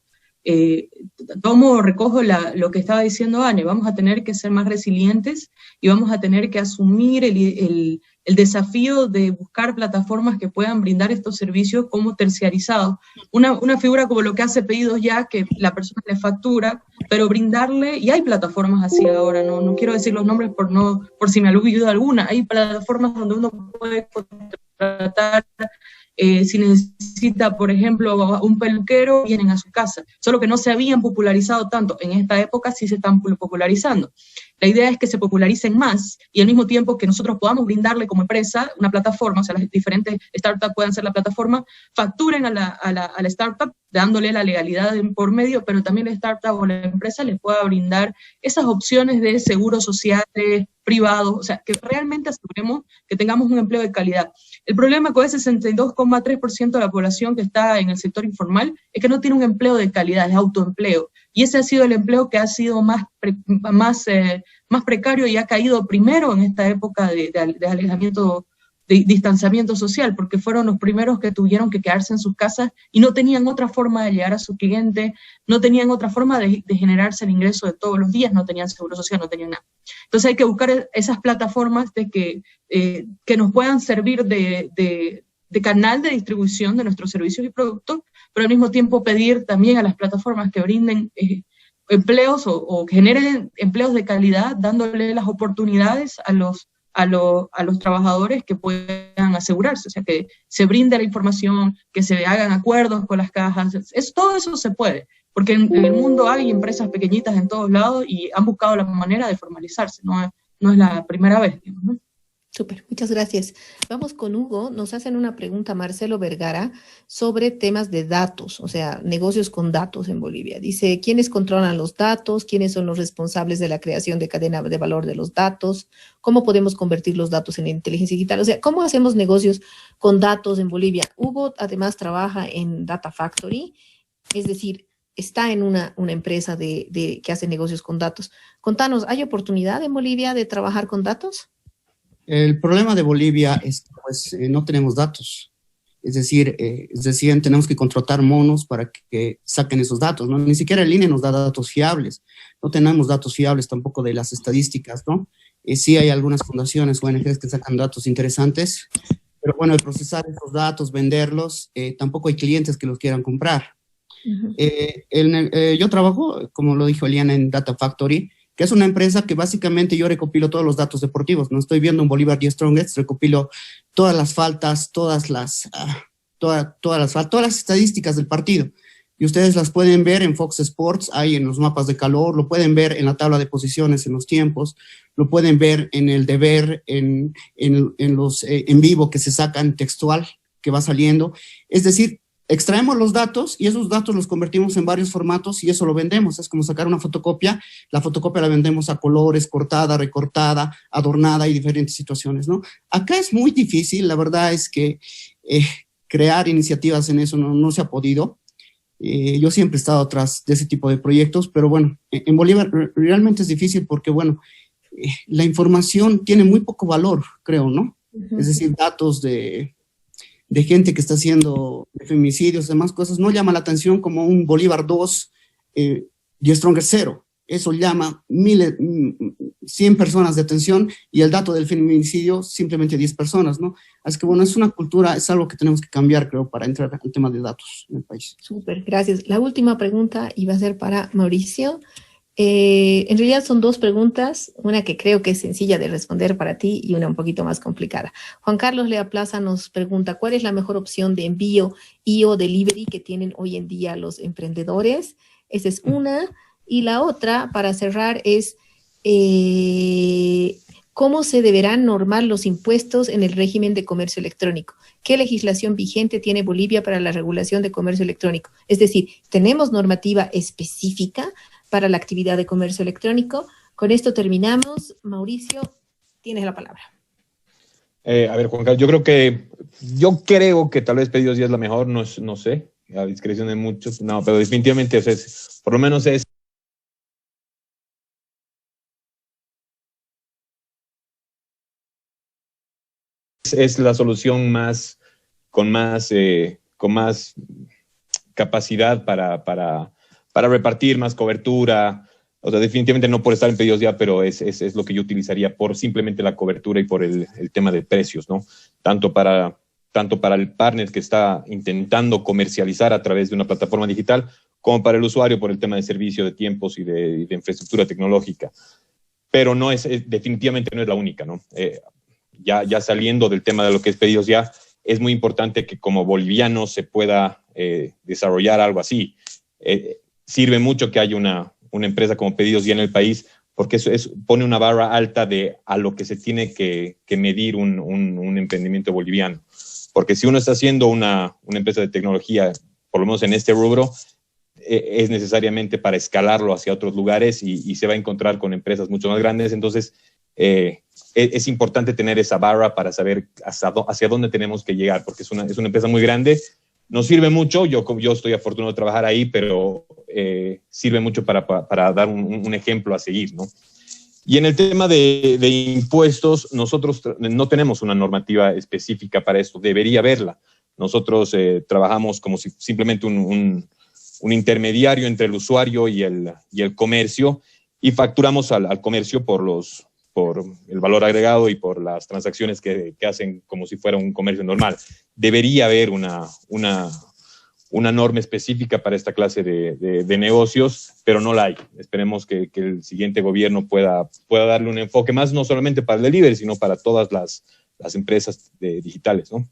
recojo lo que estaba diciendo Anne, vamos a tener que ser más resilientes y vamos a tener que asumir el desafío de buscar plataformas que puedan brindar estos servicios como terciarizados. Una figura como lo que hace Pedidos Ya, que la persona le factura, pero brindarle, y hay plataformas así ahora, no quiero decir los nombres por si me olvido alguna, hay plataformas donde uno puede contratar si necesita, por ejemplo, un peluquero, vienen a su casa, solo que no se habían popularizado tanto, en esta época sí se están popularizando. La idea es que se popularicen más y al mismo tiempo que nosotros podamos brindarle como empresa una plataforma, o sea, las diferentes startups puedan ser la plataforma, facturen a la startup dándole la legalidad por medio, pero también la startup o la empresa les pueda brindar esas opciones de seguros sociales, privados, o sea, que realmente aseguremos que tengamos un empleo de calidad. El problema con ese 62,3% de la población que está en el sector informal es que no tiene un empleo de calidad, es autoempleo. Y ese ha sido el empleo que ha sido más precario y ha caído primero en esta época de alejamiento, de distanciamiento social, porque fueron los primeros que tuvieron que quedarse en sus casas y no tenían otra forma de llegar a su cliente, no tenían otra forma de generarse el ingreso de todos los días, no tenían seguro social, no tenían nada. Entonces hay que buscar esas plataformas que nos puedan servir de canal de distribución de nuestros servicios y productos, pero al mismo tiempo pedir también a las plataformas que brinden empleos o que generen empleos de calidad, dándole las oportunidades a los trabajadores que puedan asegurarse, o sea, que se brinde la información, que se hagan acuerdos con las cajas, todo eso se puede, porque en el mundo hay empresas pequeñitas en todos lados y han buscado la manera de formalizarse, no es la primera vez, ¿no? Súper, muchas gracias. Vamos con Hugo. Nos hacen una pregunta, Marcelo Vergara, sobre temas de datos, o sea, negocios con datos en Bolivia. Dice, ¿quiénes controlan los datos? ¿Quiénes son los responsables de la creación de cadena de valor de los datos? ¿Cómo podemos convertir los datos en inteligencia digital? O sea, ¿cómo hacemos negocios con datos en Bolivia? Hugo además trabaja en Data Factory, es decir, está en una empresa que hace negocios con datos. Contanos, ¿hay oportunidad en Bolivia de trabajar con datos? El problema de Bolivia es que pues, no tenemos datos. Es decir, tenemos que contratar monos para que saquen esos datos, ¿no? Ni siquiera el INE nos da datos fiables. No tenemos datos fiables tampoco de las estadísticas, ¿no? Sí hay algunas fundaciones, ONGs que sacan datos interesantes, pero bueno, el procesar esos datos, venderlos, tampoco hay clientes que los quieran comprar. Uh-huh. Yo trabajo, como lo dijo Eliana, en Data Factory, que es una empresa que básicamente yo recopilo todos los datos deportivos. No estoy viendo un Bolívar 10 Strongest, recopilo todas las faltas, todas las estadísticas del partido. Y ustedes las pueden ver en Fox Sports, hay en los mapas de calor, lo pueden ver en la tabla de posiciones, en los tiempos, lo pueden ver en el deber, en los en vivo que se sacan textual, que va saliendo. Es decir, extraemos los datos y esos datos los convertimos en varios formatos y eso lo vendemos. Es como sacar una fotocopia. La fotocopia la vendemos a colores, cortada, recortada, adornada y diferentes situaciones, ¿no? Acá es muy difícil. La verdad es que crear iniciativas en eso no se ha podido. Yo siempre he estado atrás de ese tipo de proyectos, pero bueno, en Bolívar realmente es difícil porque, bueno, la información tiene muy poco valor, creo, ¿no? Es decir, datos de gente que está haciendo femicidios, demás cosas, no llama la atención como un Bolívar 2 y Stronger 0. Eso llama 100 personas de atención y el dato del feminicidio simplemente 10 personas, ¿no? Así que bueno, es una cultura, es algo que tenemos que cambiar, creo, para entrar al tema de datos en el país. Súper, gracias. La última pregunta iba a ser para Mauricio. En realidad son dos preguntas, una que creo que es sencilla de responder para ti y una un poquito más complicada. Juan Carlos Lea Plaza nos pregunta, ¿cuál es la mejor opción de envío y o delivery que tienen hoy en día los emprendedores? Esa es una. Y la otra, para cerrar, es ¿cómo se deberán normar los impuestos en el régimen de comercio electrónico? ¿Qué legislación vigente tiene Bolivia para la regulación de comercio electrónico? Es decir, ¿tenemos normativa específica para la actividad de comercio electrónico? Con esto terminamos. Mauricio, tienes la palabra. A ver, Juan Carlos, yo creo que tal vez Pedidos Ya es la mejor, no sé, a discreción de muchos, no, pero definitivamente por lo menos es la solución con más capacidad para repartir más cobertura. O sea, definitivamente no por estar en Pedidos Ya, pero es lo que yo utilizaría por simplemente la cobertura y por el tema de precios, ¿no? Tanto para el partner que está intentando comercializar a través de una plataforma digital, como para el usuario por el tema de servicio, de tiempos y de infraestructura tecnológica. Pero definitivamente no es la única, ¿no? Ya saliendo del tema de lo que es Pedidos Ya, es muy importante que como boliviano se pueda desarrollar algo así. Sirve mucho que haya una empresa como Pedidos Ya en el país, porque pone una barra alta a lo que se tiene que medir un emprendimiento boliviano. Porque si uno está haciendo una empresa de tecnología, por lo menos en este rubro, es necesariamente para escalarlo hacia otros lugares y se va a encontrar con empresas mucho más grandes. Entonces, es importante tener esa barra para saber hacia dónde tenemos que llegar, porque es una empresa muy grande. Nos sirve mucho, yo estoy afortunado de trabajar ahí, pero sirve mucho para dar un ejemplo a seguir, ¿no? Y en el tema de impuestos, nosotros no tenemos una normativa específica para esto, debería haberla. Nosotros trabajamos como si simplemente un intermediario entre el usuario y el comercio, y facturamos al comercio por el valor agregado y por las transacciones que hacen como si fuera un comercio normal. Debería haber una norma específica para esta clase de negocios, pero no la hay. Esperemos que el siguiente gobierno pueda darle un enfoque más, no solamente para el delivery, sino para todas las empresas digitales, ¿no?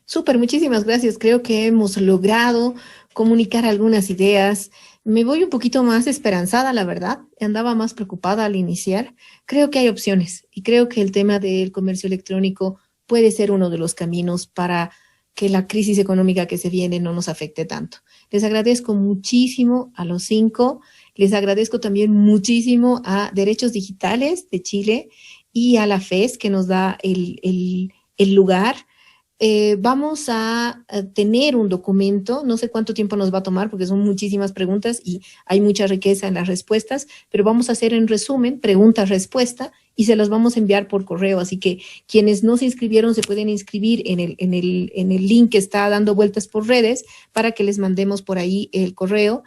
Súper, muchísimas gracias. Creo que hemos logrado comunicar algunas ideas. Me voy un poquito más esperanzada, la verdad. Andaba más preocupada al iniciar. Creo que hay opciones y creo que el tema del comercio electrónico puede ser uno de los caminos para que la crisis económica que se viene no nos afecte tanto. Les agradezco muchísimo a los 5. Les agradezco también muchísimo a Derechos Digitales de Chile y a la FES que nos da el lugar. Vamos a tener un documento, no sé cuánto tiempo nos va a tomar porque son muchísimas preguntas y hay mucha riqueza en las respuestas, pero vamos a hacer en resumen pregunta-respuesta y se las vamos a enviar por correo, así que quienes no se inscribieron se pueden inscribir en el link que está dando vueltas por redes para que les mandemos por ahí el correo.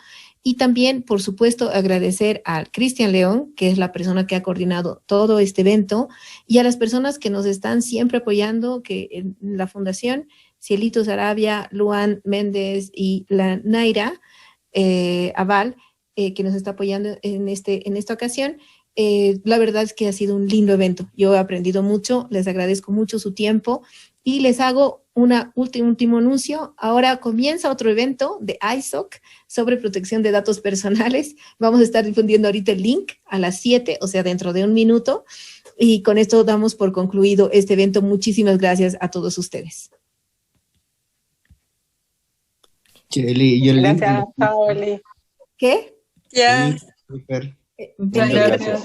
Y también, por supuesto, agradecer a Cristian León, que es la persona que ha coordinado todo este evento, y a las personas que nos están siempre apoyando, que en la Fundación, Cielito Sarabia, Luan Méndez y la Naira Aval, que nos está apoyando en esta ocasión. La verdad es que ha sido un lindo evento. Yo he aprendido mucho, les agradezco mucho su tiempo y les hago un último anuncio. Ahora comienza otro evento de ISOC sobre protección de datos personales. Vamos a estar difundiendo ahorita el link a las 7, o sea, dentro de un minuto. Y con esto damos por concluido este evento. Muchísimas gracias a todos ustedes. Gracias, Chao, Eli. ¿Qué? Ya. Super. Muchas gracias.